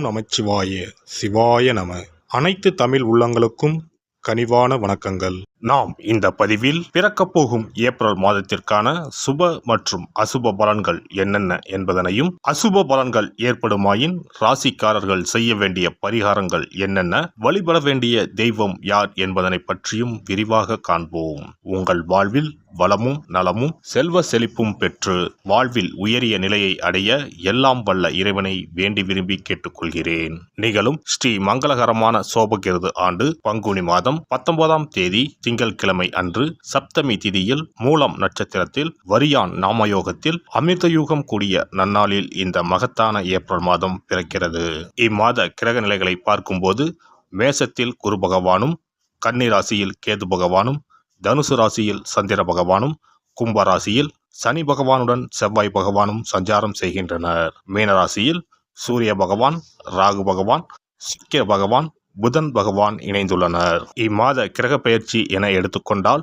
நமச்சிவாய சிவாய நம. அனைத்து தமிழ் உள்ளங்களுக்கும் கனிவான வணக்கங்கள். நாம் இந்த பதிவில் பிறக்கப் போகும் ஏப்ரல் மாதத்திற்கான சுப மற்றும் அசுப பலன்கள் என்னென்ன என்பதனையும், அசுப பலன்கள் ஏற்படுமாயின் ராசிக்காரர்கள் செய்ய வேண்டிய பரிகாரங்கள் என்னென்ன, வழிபட வேண்டிய தெய்வம் யார் என்பதனை பற்றியும் விரிவாக காண்போம். உங்கள் வாழ்வில் வளமும் நலமும் செல்வ செழிப்பும் பெற்று வாழ்வில் உயரிய நிலையை அடைய எல்லாம் வல்ல இறைவனை வேண்டி விரும்பி கேட்டுக்கொள்கிறேன். நிகழும் ஸ்ரீ மங்களகரமான சோபகிருது ஆண்டு பங்குனி மாதம் 19ஆம் தேதி திங்கட்கிழமை அன்று சப்தமி திதியில் மூலம் நட்சத்திரத்தில் வரியான் நாமயோகத்தில் அமிர்தயூகம் கூடிய நன்னாளில் இந்த மகத்தான ஏப்ரல் மாதம் பிறக்கிறது. இம்மாத கிரக நிலைகளை பார்க்கும்போது மேசத்தில் குரு பகவானும், கன்னி ராசியில் கேது பகவானும், தனுசு ராசியில் சந்திர பகவானும், கும்ப ராசியில் சனி பகவானுடன் செவ்வாய் பகவானும் சஞ்சாரம் செய்கின்றனர். மீனராசியில் சூரிய பகவான், ராகு பகவான், சுக்கிர பகவான், புதன் பகவான் இணைந்துள்ளனர். இம்மாத கிரக பெயர்ச்சி என எடுத்துக்கொண்டால்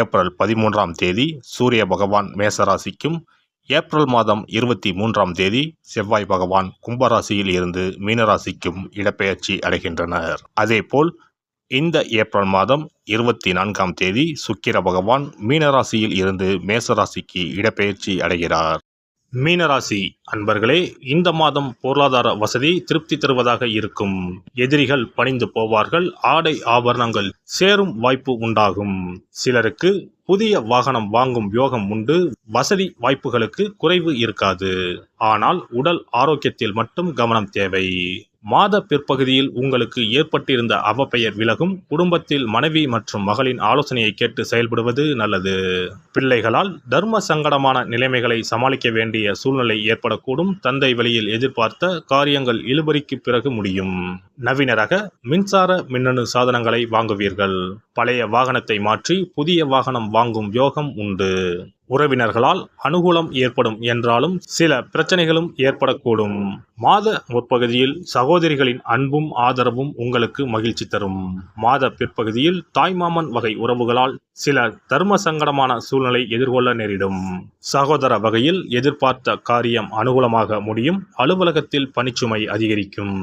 ஏப்ரல் 13ஆம் தேதி சூரிய பகவான் மேசராசிக்கும், ஏப்ரல் மாதம் 23ஆம் தேதி செவ்வாய் பகவான் கும்பராசியில் இருந்து மீனராசிக்கும் இடப்பெயர்ச்சி அடைகின்றனர். அதேபோல் இந்த ஏப்ரல் மாதம் 24ஆம் தேதி சுக்கிர பகவான் மீனராசியில் இருந்து மேசராசிக்கு இடப்பெயர்ச்சி அடைகிறார். மீனராசி அன்பர்களே, இந்த மாதம் பொருளாதார வசதி திருப்தி தருவதாக இருக்கும். எதிரிகள் பணிந்து போவார்கள். ஆடை ஆபரணங்கள் சேரும் வாய்ப்பு உண்டாகும். சிலருக்கு புதிய வாகனம் வாங்கும் யோகம் உண்டு. வசதி வாய்ப்புகளுக்கு குறைவு இருக்காது. ஆனால் உடல் ஆரோக்கியத்தில் மட்டும் கவனம் தேவை. மாத பிற்பகுதியில் உங்களுக்கு ஏற்பட்டிருந்த அவப்பெயர் விலகும். குடும்பத்தில் மனைவி மற்றும் மகளின் ஆலோசனையை கேட்டு செயல்படுவது நல்லது. பிள்ளைகளால் தர்ம சங்கடமான நிலைமைகளை சமாளிக்க வேண்டிய சூழ்நிலை ஏற்படக்கூடும். தந்தை வழியில் எதிர்பார்த்த காரியங்கள் இழுபறிக்கு பிறகு முடியும். நவீன ரக மின்சார மின்னணு சாதனங்களை வாங்குவீர்கள். பழைய வாகனத்தை மாற்றி புதிய வாகனம் வாங்கும் யோகம் உண்டு. உறவினர்களால் அனுகூலம் ஏற்படும் என்றாலும் சில பிரச்சனைகளும் ஏற்படக்கூடும். மாத முற்பகுதியில் சகோதரிகளின் அன்பும் ஆதரவும் உங்களுக்கு மகிழ்ச்சி தரும். மாத பிற்பகுதியில் தாய்மாமன் வகை உறவுகளால் சில தர்ம சங்கடமான சூழ்நிலை எதிர்கொள்ள நேரிடும். சகோதர வகையில் எதிர்பார்த்த காரியம் அனுகூலமாக முடியும். அலுவலகத்தில் பணிச்சுமை அதிகரிக்கும்.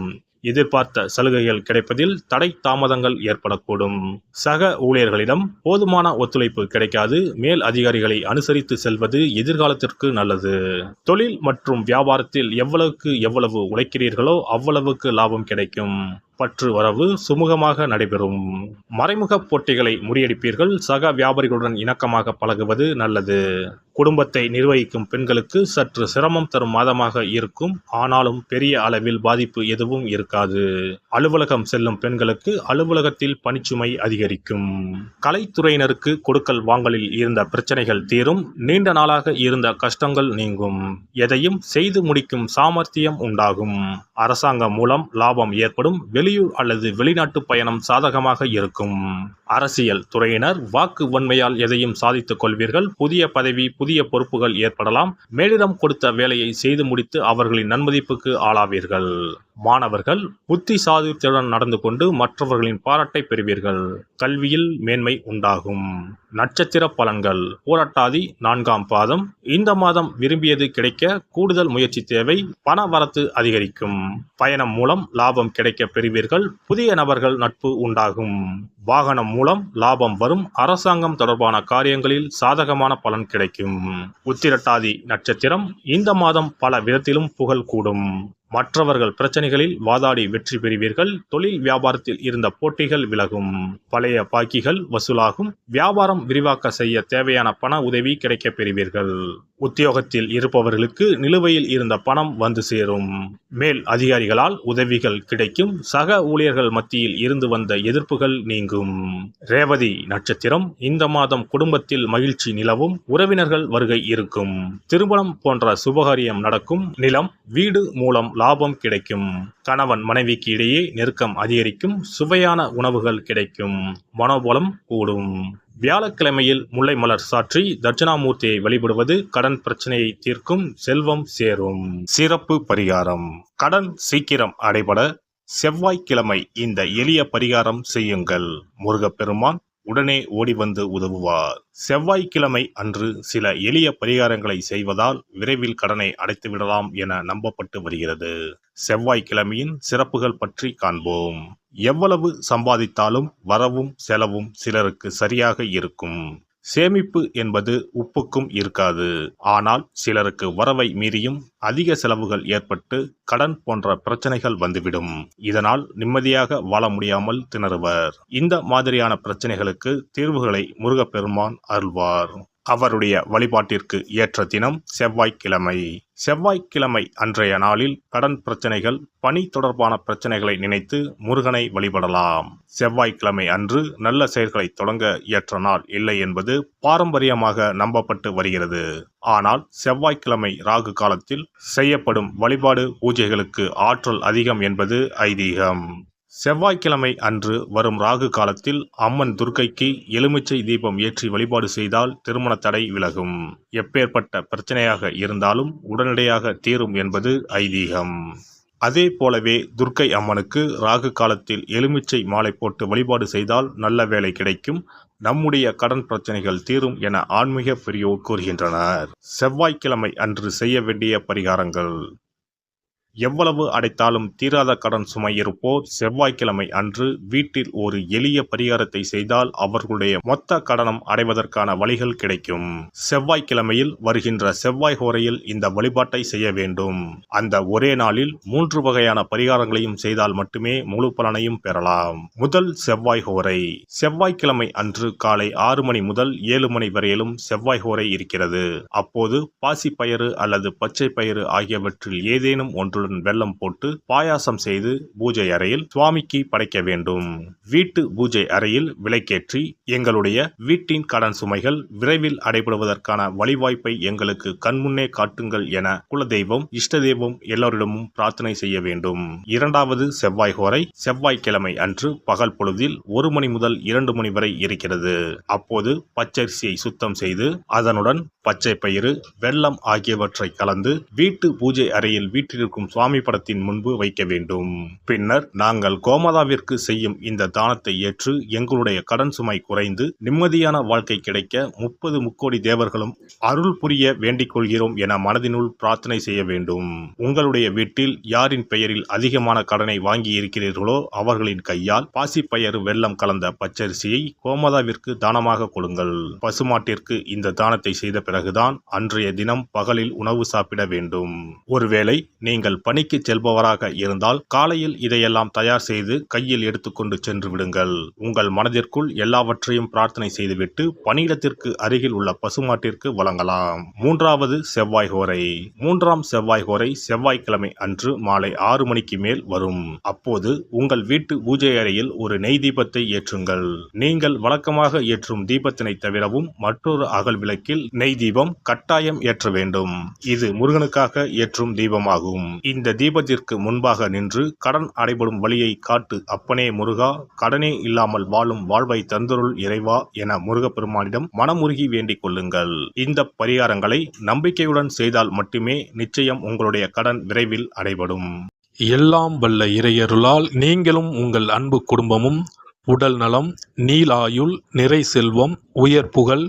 எதிர்பார்த்த சலுகைகள் கிடைப்பதில் தடை தாமதங்கள் ஏற்படக்கூடும். சக ஊழியர்களிடம் போதுமான ஒத்துழைப்பு கிடைக்காது. மேல் அதிகாரிகளை அனுசரித்து செல்வது எதிர்காலத்திற்கு நல்லது. தொழில் மற்றும் வியாபாரத்தில் எவ்வளவு உழைக்கிறீர்களோ அவ்வளவுக்கு லாபம் கிடைக்கும். பற்று வரவு சுமூகமாக நடைபெறும். மறைமுக போட்டிகளை முறியடிப்பீர்கள். சக வியாபாரிகளுடன் இணக்கமாக பழகுவது நல்லது. குடும்பத்தை நிர்வகிக்கும் பெண்களுக்கு சற்று சிரமம் தரும் மாதமாக இருக்கும். ஆனாலும் பெரிய அளவில் பாதிப்பு எதுவும் இருக்காது. அலுவலகம் செல்லும் பெண்களுக்கு அலுவலகத்தில் பணிச்சுமை அதிகரிக்கும். கலைத்துறையினருக்கு கொடுக்கல் வாங்கலில் இருந்த பிரச்சனைகள் தீரும். நீண்ட நாளாக இருந்த கஷ்டங்கள் நீங்கும். எதையும் செய்து முடிக்கும் சாமர்த்தியம் உண்டாகும். அரசாங்கம் மூலம் லாபம் ஏற்படும். வெளியூர் அல்லது வெளிநாட்டு பயணம் சாதகமாக இருக்கும். அரசியல் துறையினர் வாக்கு வன்மையால் எதையும் சாதித்துக் கொள்வீர்கள். புதிய பதவி, புதிய பொறுப்புகள் ஏற்படலாம். மேலிடம் கொடுத்த வேலையை செய்து முடித்து அவர்களின் நன்மதிப்புக்கு ஆளாவீர்கள். மாணவர்கள் புத்தி சாதுரியத்துடன் நடந்து கொண்டு மற்றவர்களின் பாராட்டை பெறுவீர்கள். கல்வியில் மேன்மை உண்டாகும். நட்சத்திர பலன்கள். பூரட்டாதி 4ஆம் பாதம். இந்த மாதம் விரும்பியது கிடைக்க கூடுதல் முயற்சி தேவை. பண வரத்து அதிகரிக்கும். பயணம் மூலம் லாபம் கிடைக்க பெறுவீர்கள். புதிய நபர்கள் நட்பு உண்டாகும். வாகனம் மூலம் லாபம் வரும். அரசாங்கம் தொடர்பான காரியங்களில் சாதகமான பலன் கிடைக்கும். உத்திரட்டாதி நட்சத்திரம். இந்த மாதம் பல விதத்திலும் புகழ் கூடும். மற்றவர்கள் பிரச்சனைகளில் வாதாடி வெற்றி பெறுவீர்கள். தொழில் வியாபாரத்தில் இருந்த போட்டிகள் விலகும். பழைய பாக்கிகள் வசூலாகும். வியாபாரம் விரிவாக்க செய்ய தேவையான பண உதவி கிடைக்க பெறுவீர்கள். உத்தியோகத்தில் இருப்பவர்களுக்கு நிலுவையில் இருந்த பணம் வந்து சேரும். மேல் அதிகாரிகளால் உதவிகள் கிடைக்கும். சக ஊழியர்கள் மத்தியில் இருந்து வந்த எதிர்ப்புகள் நீங்கும். ரேவதி நட்சத்திரம். இந்த மாதம் குடும்பத்தில் மகிழ்ச்சி நிலவும். உறவினர்கள் வருகை இருக்கும். திருமணம் போன்ற சுபகாரியம் நடக்கும். நிலம், வீடு மூலம் லாபம் கிடைக்கும். கணவன் மனைவிக்கு இடையே நெருக்கம் அதிகரிக்கும். சுவையான உணவுகள் கிடைக்கும். மனோபலம் கூடும். வியாழக்கிழமையில் முல்லை மலர் சாற்றி தட்சிணாமூர்த்தியை வழிபடுவது கடன் பிரச்சனையை தீர்க்கும். செல்வம் சேரும். சிறப்பு பரிகாரம். கடன் சீக்கிரம் அடைபட செவ்வாய்க்கிழமை இந்த எளிய பரிகாரம் செய்யுங்கள். முருகப்பெருமான் உடனே ஓடி வந்து உதவுவார். செவ்வாய்க்கிழமை அன்று சில எளிய பரிகாரங்களை செய்வதால் விரைவில் கடனை அடைத்து விடலாம் என நம்பப்பட்டு வருகிறது. செவ்வாய்க்கிழமையின் சிறப்புகள் பற்றி காண்போம். எவ்வளவு சம்பாதித்தாலும் வரவும் செலவும் சிலருக்கு சரியாக இருக்கும். சேமிப்பு என்பது உப்புக்கும் இருக்காது. ஆனால் சிலருக்கு வரவை மீறியும் அதிக செலவுகள் ஏற்பட்டு கடன் போன்ற பிரச்சனைகள் வந்துவிடும். இதனால் நிம்மதியாக வாழ முடியாமல் திணறுவர். இந்த மாதிரியான பிரச்சனைகளுக்கு தீர்வுகளை முருகப்பெருமான் அருள்வார். அவருடைய வழிபாட்டிற்கு ஏற்ற தினம் செவ்வாய்க்கிழமை. செவ்வாய்க்கிழமை அன்றைய நாளில் கடன் பிரச்சனைகள், பணி தொடர்பான பிரச்சனைகளை நினைத்து முருகனை வழிபடலாம். செவ்வாய்க்கிழமை அன்று நல்ல செயல்களை தொடங்க ஏற்ற நாள் இல்லை என்பது பாரம்பரியமாக நம்பப்பட்டு வருகிறது. ஆனால் செவ்வாய்க்கிழமை ராகு காலத்தில் செய்யப்படும் வழிபாடு பூஜைகளுக்கு ஆற்றல் அதிகம் என்பது ஐதீகம். செவ்வாய்க்கிழமை அன்று வரும் ராகு காலத்தில் அம்மன் துர்க்கைக்கு எலுமிச்சை தீபம் ஏற்றி வழிபாடு செய்தால் திருமண தடை விலகும். எப்பேற்பட்ட பிரச்சனையாக இருந்தாலும் உடனடியாக தீரும் என்பது ஐதீகம். அதே போலவே துர்க்கை அம்மனுக்கு ராகு காலத்தில் எலுமிச்சை மாலை போட்டு வழிபாடு செய்தால் நல்ல வேலை கிடைக்கும், நம்முடைய கடன் பிரச்சனைகள் தீரும் என ஆன்மீக பெரியோர் கூறுகின்றனர். செவ்வாய்க்கிழமை அன்று செய்ய வேண்டிய பரிகாரங்கள். எவ்வளவு அடைத்தாலும் தீராத கடன் சுமை இருப்போர் செவ்வாய்க்கிழமை அன்று வீட்டில் ஒரு எளிய பரிகாரத்தை செய்தால் அவர்களுடைய மொத்த கடனும் அடைவதற்கான வழிகள் கிடைக்கும். செவ்வாய்க்கிழமையில் வருகின்ற செவ்வாய் ஹோரையில் இந்த வழிபாட்டை செய்ய வேண்டும். அந்த ஒரே நாளில் 3 வகையான பரிகாரங்களையும் செய்தால் மட்டுமே முழு பலனையும் பெறலாம். முதல் செவ்வாய் ஹோரை. செவ்வாய்க்கிழமை அன்று காலை 6 மணி முதல் 7 மணி வரையிலும் செவ்வாய் ஹோரை இருக்கிறது. அப்போது பாசிப்பயிறு அல்லது பச்சை பயிறு ஆகியவற்றில் ஏதேனும் ஒன்று வெல்லம் போட்டு பாயாசம் செய்து பூஜை அறையில் சுவாமிக்கு படைக்க வேண்டும். வீட்டு பூஜை அறையில் விளக்கேற்றி எங்களுடைய வீட்டின் கடன் சுமைகள் விரைவில் அடைபடுவதற்கான வழிவாய்ப்பை எங்களுக்கு கண்முன்னே காட்டுங்கள் என குலதெய்வம், இஷ்ட தெய்வம் எல்லோரிடமும் பிரார்த்தனை செய்ய வேண்டும். இரண்டாவது செவ்வாய் ஹோரை செவ்வாய்க்கிழமை அன்று பகல் பொழுதில் 1 மணி முதல் 2 மணி வரை இருக்கிறது. அப்போது பச்சரிசியை சுத்தம் செய்து அதனுடன் பச்சை பயிறு, வெல்லம் ஆகியவற்றை கலந்து வீட்டு பூஜை அறையில் வீட்டிற்கும் சுவாமி படத்தின் முன்பு வைக்க வேண்டும். பின்னர் நாங்கள் கோமாதாவிற்கு செய்யும் இந்த தானத்தை ஏற்று எங்களுடைய கடன் சுமை குறைந்து நிம்மதியான வாழ்க்கை கிடைக்க 30 முக்கோடி தேவர்களும் அருள் புரிய வேண்டிக் கொள்கிறோம் என மனதினுள் பிரார்த்தனை செய்ய வேண்டும். உங்களுடைய வீட்டில் யாரின் பெயரில் அதிகமான கடனை வாங்கி இருக்கிறீர்களோ அவர்களின் கையால் பாசிப்பயறு வெல்லம் கலந்த பச்சரிசியை கோமாதாவிற்கு தானமாக கொடுங்கள். பசுமாட்டிற்கு இந்த தானத்தை செய்த பிறகுதான் அன்றைய தினம் பகலில் உணவு சாப்பிட வேண்டும். ஒருவேளை நீங்கள் பணிக்கு செல்பவராக இருந்தால் காலையில் இதையெல்லாம் தயார் செய்து கையில் எடுத்துக்கொண்டு சென்று விடுங்கள். உங்கள் மனதிற்குள் எல்லாவற்றையும் பிரார்த்தனை செய்துவிட்டு பணியிடத்திற்கு அருகில் உள்ள பசுமாட்டிற்கு வழங்கலாம். மூன்றாவது செவ்வாய் ஹோரை. 3ஆம் செவ்வாய் ஹோரை செவ்வாய்க்கிழமை அன்று மாலை 6 மணிக்கு மேல் வரும். அப்போது உங்கள் வீட்டு பூஜை அறையில் ஒரு நெய் தீபத்தை ஏற்றுங்கள். நீங்கள் வழக்கமாக ஏற்றும் தீபத்தினை தவிரவும் மற்றொரு அகல் விளக்கில் நெய் தீபம் கட்டாயம் ஏற்ற வேண்டும். இது முருகனுக்காக ஏற்றும் தீபமாகும். இந்த தீபத்திற்கு முன்பாக நின்று கடன் அடைபடும் வழியை காட்டு அப்பனே முருகா, கடனே இல்லாமல் வாழும் வாழ்வை தந்தருள் இறைவா என முருகப்பெருமானிடம் மனமுருகி வேண்டிக் கொள்ளுங்கள். இந்த பரிகாரங்களை நம்பிக்கையுடன் செய்தால் மட்டுமே நிச்சயம் உங்களுடைய கடன் விரைவில் அடைபடும். எல்லாம் வல்ல இறையருளால் நீங்களும் உங்கள் அன்பு குடும்பமும் உடல் நலம், நீலாயுள், நிறை செல்வம், உயர் புகழ்,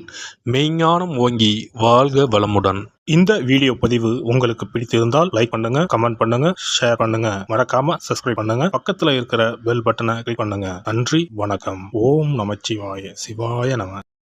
மெய்ஞானம் ஓங்கி வாழ்க வளமுடன். இந்த வீடியோ பதிவு உங்களுக்கு பிடித்திருந்தால் லைக் பண்ணுங்க, கமெண்ட் பண்ணுங்க, ஷேர் பண்ணுங்க, மறக்காம சப்ஸ்கிரைப் பண்ணுங்க, பக்கத்துல இருக்கிற பெல் பட்டனை கிளிக் பண்ணுங்க. நன்றி, வணக்கம். ஓம் நமச்சிவாய. சிவாய நம.